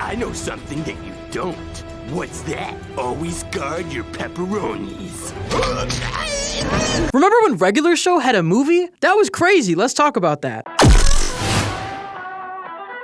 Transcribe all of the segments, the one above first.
I know something that you don't. What's that? Always guard your pepperonis. Remember when Regular Show had a movie? That was crazy. Let's talk about that.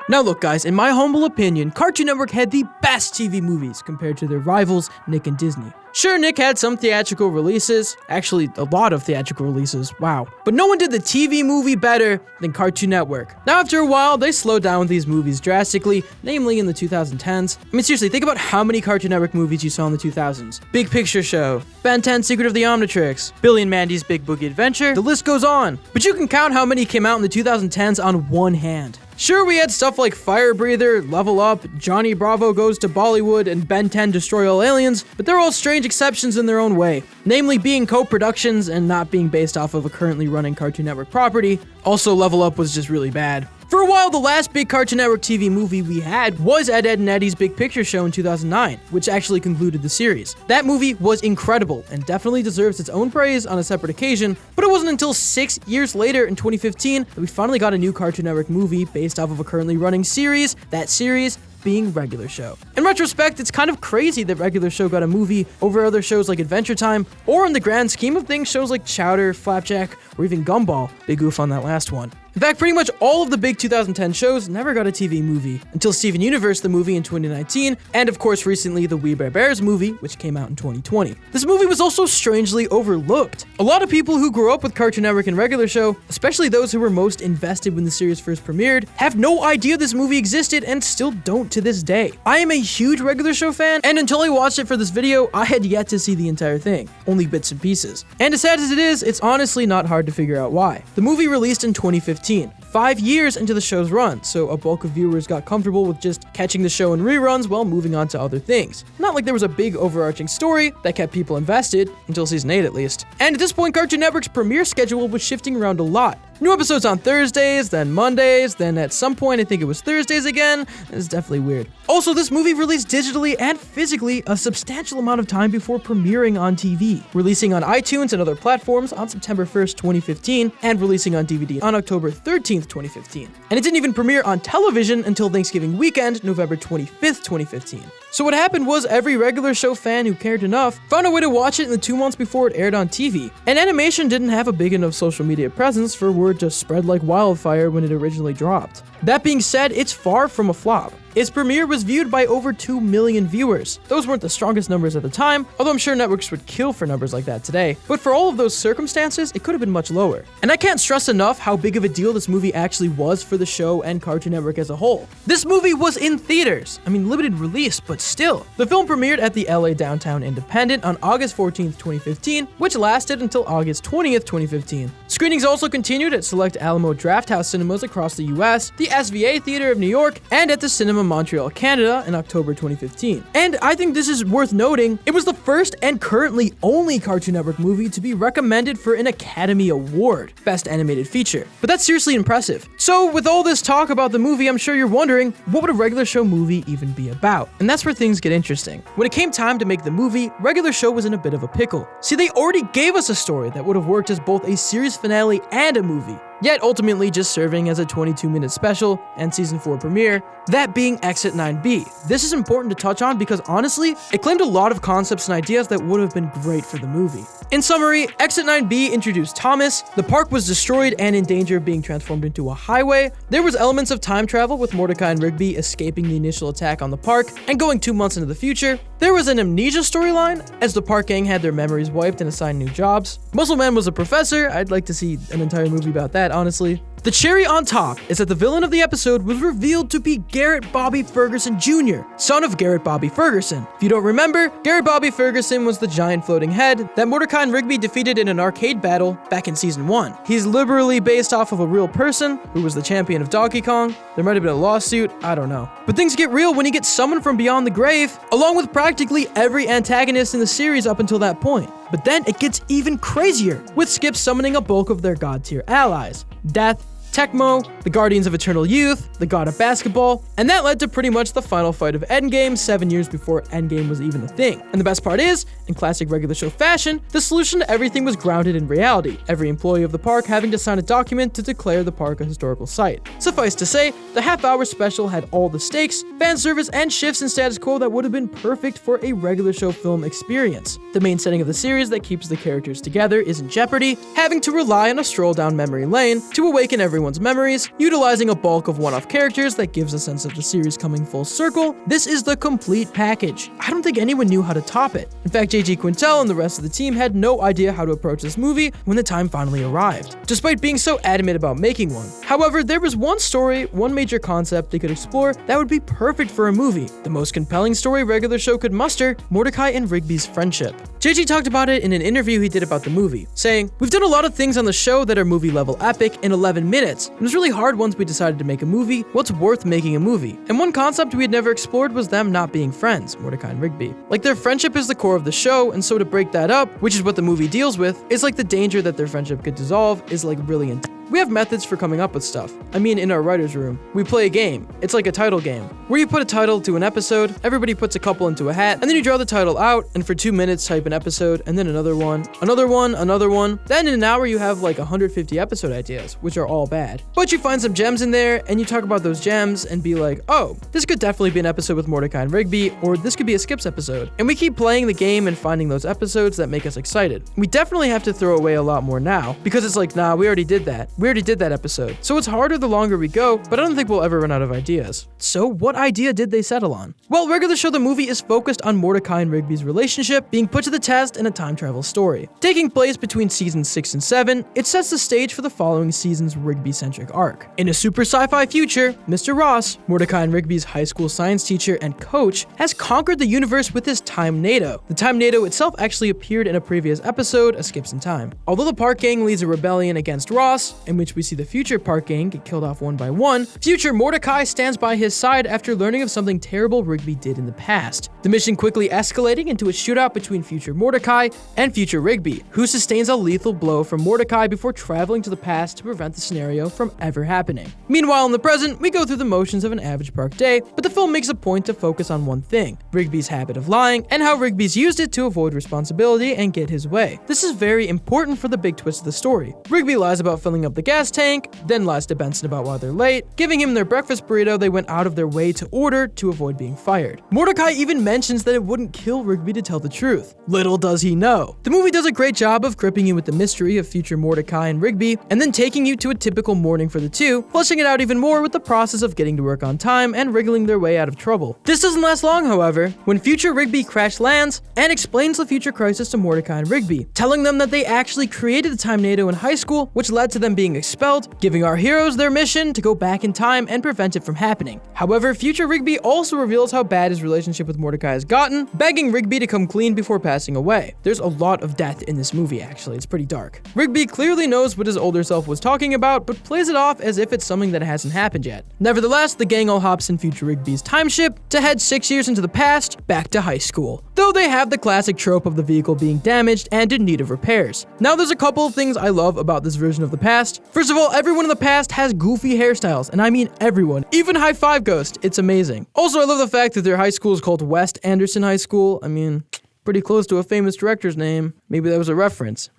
Now look guys, in my humble opinion, Cartoon Network had the best TV movies compared to their rivals, Nick and Disney. Sure, Nick had some theatrical releases, actually a lot of theatrical releases, wow. But no one did the TV movie better than Cartoon Network. Now after a while, they slowed down with these movies drastically, namely in the 2010s. I mean seriously, think about how many Cartoon Network movies you saw in the 2000s. Big Picture Show, Ben 10 Secret of the Omnitrix, Billy and Mandy's Big Boogie Adventure, the list goes on. But you can count how many came out in the 2010s on one hand. Sure, we had stuff like Fire Breather, Level Up, Johnny Bravo Goes to Bollywood, and Ben 10 Destroy All Aliens, but they're all strange exceptions in their own way, namely being co-productions and not being based off of a currently running Cartoon Network property. Also, Level Up was just really bad. For a while, the last big Cartoon Network TV movie we had was Ed, Edd n Eddy's Big Picture Show in 2009, which actually concluded the series. That movie was incredible and definitely deserves its own praise on a separate occasion, but it wasn't until 6 years later in 2015 that we finally got a new Cartoon Network movie based off of a currently running series, that series being Regular Show. In retrospect, it's kind of crazy that Regular Show got a movie over other shows like Adventure Time, or in the grand scheme of things, shows like Chowder, Flapjack, or even Gumball. Big oof on that last one. In fact, pretty much all of the big 2010 shows never got a TV movie, until Steven Universe the movie in 2019, and of course recently the We Bare Bears movie, which came out in 2020. This movie was also strangely overlooked. A lot of people who grew up with Cartoon Network and Regular Show, especially those who were most invested when the series first premiered, have no idea this movie existed and still don't to this day. I am a huge Regular Show fan, and until I watched it for this video, I had yet to see the entire thing, only bits and pieces. And as sad as it is, it's honestly not hard to figure out why. The movie released in 2015. 5 years into the show's run, so a bulk of viewers got comfortable with just catching the show in reruns while moving on to other things. Not like there was a big overarching story that kept people invested, until season 8 at least. And at this point, Cartoon Network's premiere schedule was shifting around a lot. New episodes on Thursdays, then Mondays, then at some point I think it was Thursdays again. It's definitely weird. Also, this movie released digitally and physically a substantial amount of time before premiering on TV, releasing on iTunes and other platforms on September 1st, 2015, and releasing on DVD on October 13th, 2015. And it didn't even premiere on television until Thanksgiving weekend, November 25th, 2015. So what happened was every Regular Show fan who cared enough found a way to watch it in the 2 months before it aired on TV. And animation didn't have a big enough social media presence for word to spread like wildfire when it originally dropped. That being said, it's far from a flop. Its premiere was viewed by over 2 million viewers. Those weren't the strongest numbers at the time, although I'm sure networks would kill for numbers like that today. But for all of those circumstances, it could have been much lower. And I can't stress enough how big of a deal this movie actually was for the show and Cartoon Network as a whole. This movie was in theaters. I mean, limited release, but still. The film premiered at the LA Downtown Independent on August 14th, 2015, which lasted until August 20th, 2015. Screenings also continued at select Alamo Drafthouse cinemas across the US, the SVA Theater of New York, and at the Cinema Montreal, Canada in October 2015. And I think this is worth noting, it was the first and currently only Cartoon Network movie to be recommended for an Academy Award, Best Animated Feature. But that's seriously impressive. So with all this talk about the movie, I'm sure you're wondering, what would a Regular Show movie even be about? And that's where things get interesting. When it came time to make the movie, Regular Show was in a bit of a pickle. See, they already gave us a story that would have worked as both a series finale and a movie, yet ultimately just serving as a 22-minute special and season 4 premiere, that being Exit 9B. This is important to touch on because honestly, it claimed a lot of concepts and ideas that would have been great for the movie. In summary, Exit 9B introduced Thomas, the park was destroyed and in danger of being transformed into a highway, there was elements of time travel with Mordecai and Rigby escaping the initial attack on the park and going 2 months into the future, there was an amnesia storyline as the park gang had their memories wiped and assigned new jobs, Muscle Man was a professor, I'd like to see an entire movie about that honestly. The cherry on top is that the villain of the episode was revealed to be Garrett Bobby Ferguson Jr., son of Garrett Bobby Ferguson. If you don't remember, Garrett Bobby Ferguson was the giant floating head that Mordecai and Rigby defeated in an arcade battle back in season 1. He's liberally based off of a real person who was the champion of Donkey Kong. There might have been a lawsuit, I don't know. But things get real when he gets summoned from beyond the grave, along with practically every antagonist in the series up until that point. But then it gets even crazier, with Skip summoning a bulk of their god-tier allies. Death, Tecmo, the Guardians of Eternal Youth, the God of Basketball, and that led to pretty much the final fight of Endgame 7 years before Endgame was even a thing. And the best part is, in classic regular show fashion, the solution to everything was grounded in reality, every employee of the park having to sign a document to declare the park a historical site. Suffice to say, the half-hour special had all the stakes, fan service, and shifts in status quo that would have been perfect for a regular show film experience. The main setting of the series that keeps the characters together is in jeopardy, having to rely on a stroll down memory lane to awaken everyone's memories, utilizing a bulk of one-off characters that gives a sense of the series coming full circle. This is the complete package. I don't think anyone knew how to top it. In fact, JG Quintel and the rest of the team had no idea how to approach this movie when the time finally arrived, despite being so adamant about making one. However, there was one story, one major concept they could explore that would be perfect for a movie. The most compelling story regular show could muster, Mordecai and Rigby's friendship. JG talked about it in an interview he did about the movie, saying, "We've done a lot of things on the show that are movie-level epic in 11 minutes. It was really hard once we decided to make a movie. What's worth making a movie? And one concept we had never explored was them not being friends, Mordecai and Rigby. Like, their friendship is the core of the show, and so to break that up, which is what the movie deals with, is like the danger that their friendship could dissolve is like really intense. We have methods for coming up with stuff. I mean, in our writer's room, we play a game. It's like a title game, where you put a title to an episode, everybody puts a couple into a hat, and then you draw the title out, and for 2 minutes type an episode, and then another one, another one, another one. Then in an hour you have like 150 episode ideas, which are all bad. But you find some gems in there, and you talk about those gems, and be like, oh, this could definitely be an episode with Mordecai and Rigby, or this could be a Skips episode. And we keep playing the game and finding those episodes that make us excited. We definitely have to throw away a lot more now, because it's like, nah, we already did that. We already did that episode. So it's harder the longer we go, but I don't think we'll ever run out of ideas. So what idea did they settle on? Well, regular show the movie is focused on Mordecai and Rigby's relationship being put to the test in a time travel story. Taking place between seasons 6 and 7, it sets the stage for the following season's Rigby-centric arc. In a super sci-fi future, Mr. Ross, Mordecai and Rigby's high school science teacher and coach, has conquered the universe with his time NATO. The time NATO itself actually appeared in a previous episode, A Skips in Time. Although the park gang leads a rebellion against Ross, in which we see the future park gang get killed off one by one, future Mordecai stands by his side after learning of something terrible Rigby did in the past. The mission quickly escalating into a shootout between future Mordecai and future Rigby, who sustains a lethal blow from Mordecai before traveling to the past to prevent the scenario from ever happening. Meanwhile, in the present, we go through the motions of an average park day, but the film makes a point to focus on one thing, Rigby's habit of lying, and how Rigby's used it to avoid responsibility and get his way. This is very important for the big twist of the story. Rigby lies about filling up the gas tank, then lies to Benson about why they're late, giving him their breakfast burrito they went out of their way to order to avoid being fired. Mordecai even mentions that it wouldn't kill Rigby to tell the truth. Little does he know. The movie does a great job of gripping you with the mystery of future Mordecai and Rigby, and then taking you to a typical morning for the two, fleshing it out even more with the process of getting to work on time and wriggling their way out of trouble. This doesn't last long, however, when future Rigby crash lands and explains the future crisis to Mordecai and Rigby, telling them that they actually created the time NATO in high school, which led to them being expelled, giving our heroes their mission to go back in time and prevent it from happening. However, future Rigby also reveals how bad his relationship with Mordecai has gotten, begging Rigby to come clean before passing away. There's a lot of death in this movie, actually. It's pretty dark. Rigby clearly knows what his older self was talking about, but plays it off as if it's something that hasn't happened yet. Nevertheless, the gang all hops in future Rigby's time ship to head 6 years into the past, back to high school. Though they have the classic trope of the vehicle being damaged and in need of repairs. Now, there's a couple of things I love about this version of the past. First of all, everyone in the past has goofy hairstyles, and I mean everyone, even High Five Ghost. It's amazing. Also, I love the fact that their high school is called West Anderson High School. I mean, pretty close to a famous director's name. Maybe that was a reference.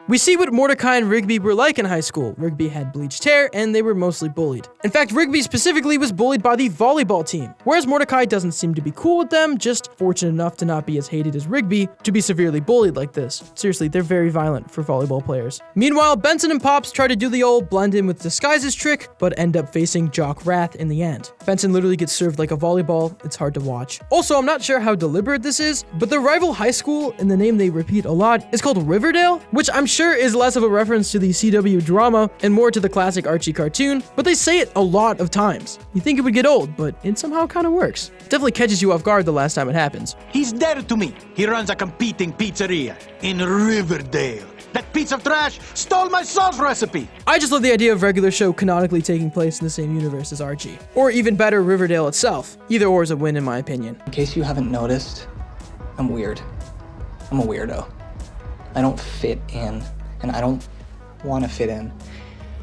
We see what Mordecai and Rigby were like in high school. Rigby had bleached hair, and they were mostly bullied. In fact, Rigby specifically was bullied by the volleyball team, whereas Mordecai doesn't seem to be cool with them, just fortunate enough to not be as hated as Rigby to be severely bullied like this. Seriously, they're very violent for volleyball players. Meanwhile, Benson and Pops try to do the old blend in with disguises trick, but end up facing jock wrath in the end. Benson literally gets served like a volleyball. It's hard to watch. Also, I'm not sure how deliberate this is, but the rival high school, and the name they repeat a lot, is called Riverdale, which I'm sure is less of a reference to the CW drama and more to the classic Archie cartoon, but they say it a lot of times. You think it would get old, but it somehow kind of works. Definitely catches you off guard the last time it happens. He's dead to me. He runs a competing pizzeria in Riverdale. That piece of trash stole my sauce recipe. I just love the idea of regular show canonically taking place in the same universe as Archie. Or even better, Riverdale itself. Either or is a win in my opinion. In case you haven't noticed, I'm weird. I'm a weirdo. I don't fit in, and I don't want to fit in.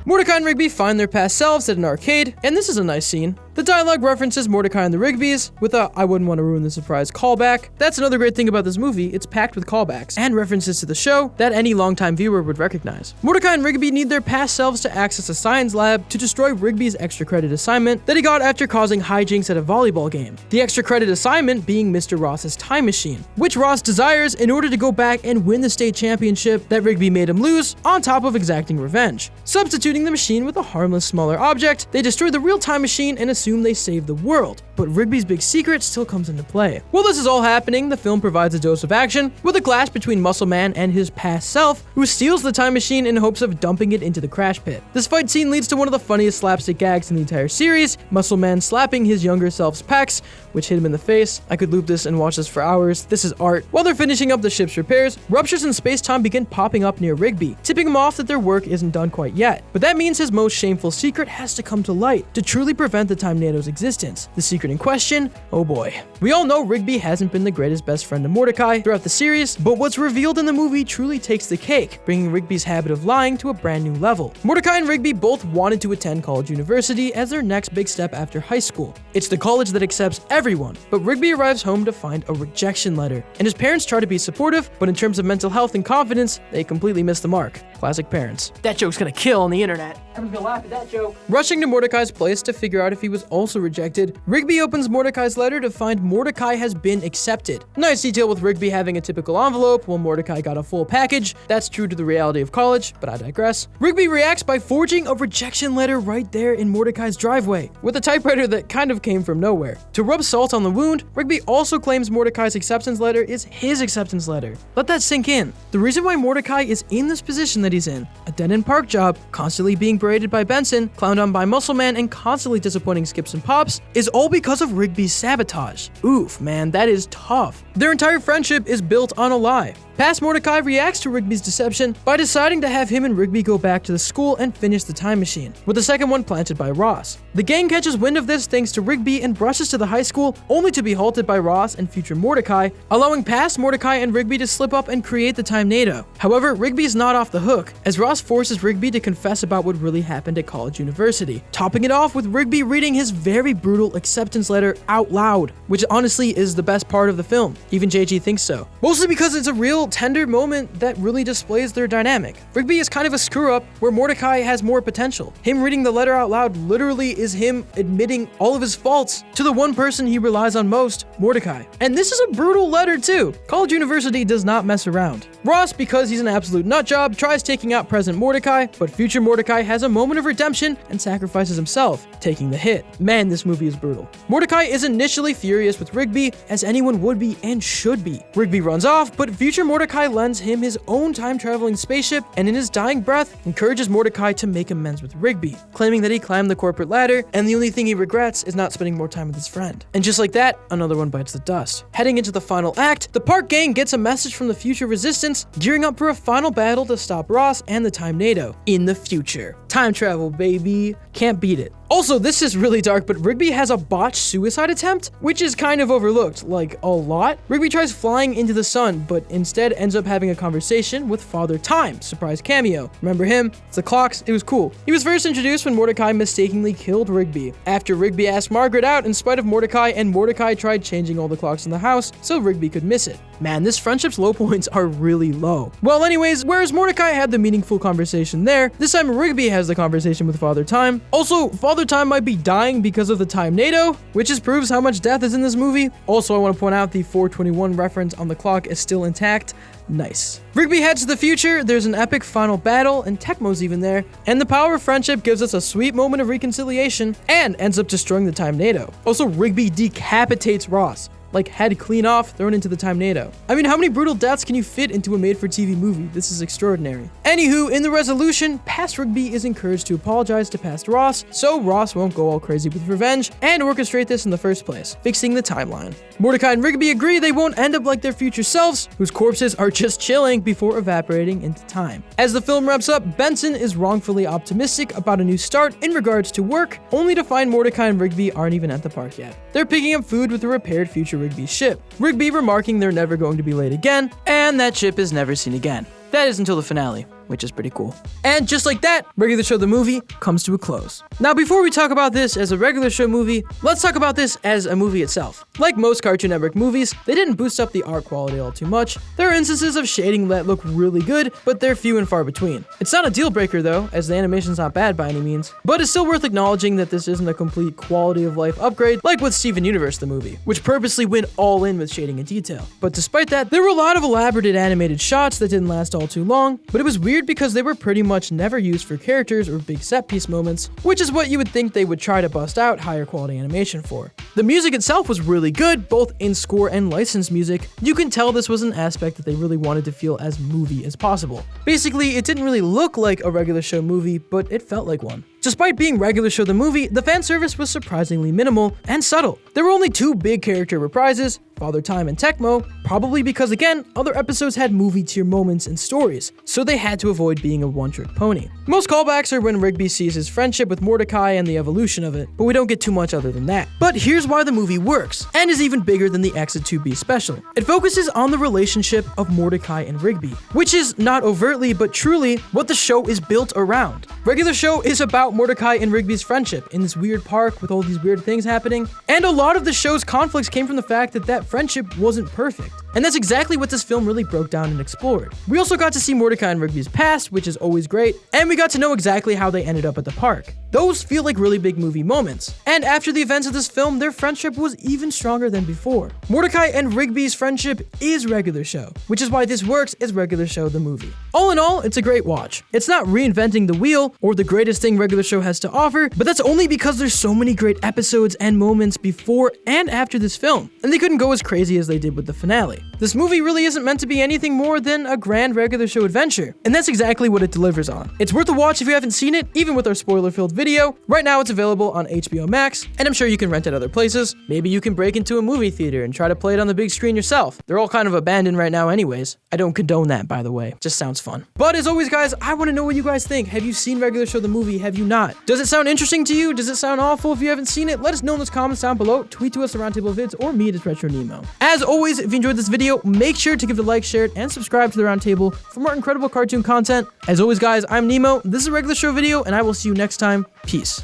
Mordecai and Rigby find their past selves at an arcade, and this is a nice scene. The dialogue references Mordecai and the Rigbys with a "I wouldn't want to ruin the surprise" callback. That's another great thing about this movie, it's packed with callbacks and references to the show that any longtime viewer would recognize. Mordecai and Rigby need their past selves to access a science lab to destroy Rigby's extra credit assignment that he got after causing hijinks at a volleyball game. The extra credit assignment being Mr. Ross's time machine, which Ross desires in order to go back and win the state championship that Rigby made him lose, on top of exacting revenge. Substituting the machine with a harmless smaller object, they destroy the real time machine and assume they saved the world. But Rigby's big secret still comes into play. While this is all happening, the film provides a dose of action with a clash between Muscle Man and his past self, who steals the time machine in hopes of dumping it into the crash pit. This fight scene leads to one of the funniest slapstick gags in the entire series, Muscle Man slapping his younger self's pecs, which hit him in the face. I could loop this and watch this for hours. This is art. While they're finishing up the ship's repairs, ruptures in space-time begin popping up near Rigby, tipping him off that their work isn't done quite yet. But that means his most shameful secret has to come to light to truly prevent the Time Nado's existence. The secret in question? Oh boy. We all know Rigby hasn't been the greatest best friend to Mordecai throughout the series, but what's revealed in the movie truly takes the cake, bringing Rigby's habit of lying to a brand new level. Mordecai and Rigby both wanted to attend college university as their next big step after high school. It's the college that accepts everyone, but Rigby arrives home to find a rejection letter, and his parents try to be supportive, but in terms of mental health and confidence, they completely miss the mark. Classic parents. That joke's gonna kill on the internet. Everyone's gonna laugh at that joke. Rushing to Mordecai's place to figure out if he was also rejected, Rigby opens Mordecai's letter to find Mordecai has been accepted. Nice detail with Rigby having a typical envelope while Mordecai got a full package. That's true to the reality of college, but I digress. Rigby reacts by forging a rejection letter right there in Mordecai's driveway, with a typewriter that kind of came from nowhere. To rub salt on the wound, Rigby also claims Mordecai's acceptance letter is his acceptance letter. Let that sink in. The reason why Mordecai is in this position that he's in, a dead-end park job, constantly being berated by Benson, clowned on by Muscle Man, and constantly disappointing Skips and Pops, is all because of Rigby's sabotage. Oof, man, that is tough. Their entire friendship is built on a lie. Past Mordecai reacts to Rigby's deception by deciding to have him and Rigby go back to the school and finish the time machine, with the second one planted by Ross. The gang catches wind of this thanks to Rigby and rushes to the high school, only to be halted by Ross and future Mordecai, allowing past Mordecai and Rigby to slip up and create the Time Nado. However, Rigby's not off the hook, as Ross forces Rigby to confess about what really happened at college university, topping it off with Rigby reading his very brutal acceptance letter out loud, which honestly is the best part of the film. Even JG thinks so. Mostly because it's a real tender moment that really displays their dynamic. Rigby is kind of a screw-up where Mordecai has more potential. Him reading the letter out loud literally is him admitting all of his faults to the one person he relies on most, Mordecai. And this is a brutal letter too. College University does not mess around. Ross, because he's an absolute nutjob, tries taking out present Mordecai, but future Mordecai has a moment of redemption and sacrifices himself, taking the hit. Man, this movie is brutal. Mordecai is initially furious with Rigby, as anyone would be and should be. Rigby runs off, but future Mordecai lends him his own time-traveling spaceship, and in his dying breath, encourages Mordecai to make amends with Rigby, claiming that he climbed the corporate ladder, and the only thing he regrets is not spending more time with his friend. And just like that, another one bites the dust. Heading into the final act, the park gang gets a message from the future resistance, gearing up for a final battle to stop Ross and the Time Nado in the future. Time travel, baby. Can't beat it. Also, this is really dark, but Rigby has a botched suicide attempt, which is kind of overlooked, like a lot. Rigby tries flying into the sun, but instead ends up having a conversation with Father Time, surprise cameo. Remember him? It's the clocks, it was cool. He was first introduced when Mordecai mistakenly killed Rigby, after Rigby asked Margaret out in spite of Mordecai, and Mordecai tried changing all the clocks in the house so Rigby could miss it. Man, this friendship's low points are really low. Well, anyways, whereas Mordecai had the meaningful conversation there, this time Rigby has the conversation with Father Time. Also, Father Time might be dying because of the Time Nado, which just proves how much death is in this movie. Also, I want to point out the 421 reference on the clock is still intact. Nice. Rigby heads to the future, there's an epic final battle, and Tecmo's even there, and the power of friendship gives us a sweet moment of reconciliation, and ends up destroying the Time Nado. Also, Rigby decapitates Ross. Like head clean off, thrown into the Time Nado. I mean, how many brutal deaths can you fit into a made-for-TV movie? This is extraordinary. Anywho, in the resolution, past Rigby is encouraged to apologize to past Ross, so Ross won't go all crazy with revenge, and orchestrate this in the first place, fixing the timeline. Mordecai and Rigby agree they won't end up like their future selves, whose corpses are just chilling before evaporating into time. As the film wraps up, Benson is wrongfully optimistic about a new start in regards to work, only to find Mordecai and Rigby aren't even at the park yet. They're picking up food with a repaired future Rigby's ship, Rigby remarking they're never going to be late again, and that ship is never seen again. That is until the finale. which is pretty cool. And just like that, Regular Show the movie comes to a close. Now, before we talk about this as a Regular Show movie, let's talk about this as a movie itself. Like most Cartoon Network movies, they didn't boost up the art quality all too much. There are instances of shading that look really good, but they're few and far between. It's not a deal breaker though, as the animation's not bad by any means, but it's still worth acknowledging that this isn't a complete quality of life upgrade like with Steven Universe the movie, which purposely went all in with shading and detail. But despite that, there were a lot of elaborate animated shots that didn't last all too long, but it was weird because they were pretty much never used for characters or big set piece moments, which is what you would think they would try to bust out higher quality animation for. The music itself was really good, both in score and licensed music. You can tell this was an aspect that they really wanted to feel as movie as possible. Basically, it didn't really look like a Regular Show movie, but it felt like one. Despite being Regular Show the movie, the fan service was surprisingly minimal and subtle. There were only 2 big character reprises, Father Time and Tecmo, probably because again, other episodes had movie tier moments and stories, so they had to avoid being a one-trick pony. Most callbacks are when Rigby sees his friendship with Mordecai and the evolution of it, but we don't get too much other than that. But here's why the movie works, and is even bigger than the Exit 2B special. It focuses on the relationship of Mordecai and Rigby, which is not overtly but truly what the show is built around. Regular Show is about Mordecai and Rigby's friendship in this weird park with all these weird things happening, and a lot of the show's conflicts came from the fact that that friendship wasn't perfect. And that's exactly what this film really broke down and explored. We also got to see Mordecai and Rigby's past, which is always great, and we got to know exactly how they ended up at the park. Those feel like really big movie moments. And after the events of this film, their friendship was even stronger than before. Mordecai and Rigby's friendship is Regular Show, which is why this works as Regular Show the movie. All in all, it's a great watch. It's not reinventing the wheel or the greatest thing Regular Show has to offer, but that's only because there's so many great episodes and moments before and after this film, and they couldn't go as crazy as they did with the finale. This movie really isn't meant to be anything more than a grand Regular Show adventure, and that's exactly what it delivers on. It's worth a watch if you haven't seen it, even with our spoiler-filled video. Right now it's available on HBO Max, and I'm sure you can rent it other places. Maybe you can break into a movie theater and try to play it on the big screen yourself. They're all kind of abandoned right now anyways. I don't condone that, by the way. Just sounds fun. But as always, guys, I want to know what you guys think. Have you seen Regular Show the movie? Have you not? Does it sound interesting to you? Does it sound awful if you haven't seen it? Let us know in those comments down below. Tweet to us at Roundtable Vids or me at RetroNemo. As always, if you enjoyed this video, make sure to give it a like, share it, and subscribe to the Roundtable for more incredible cartoon content. As always, guys, I'm Nemo. This is a Regular Show video, and I will see you next time. Peace.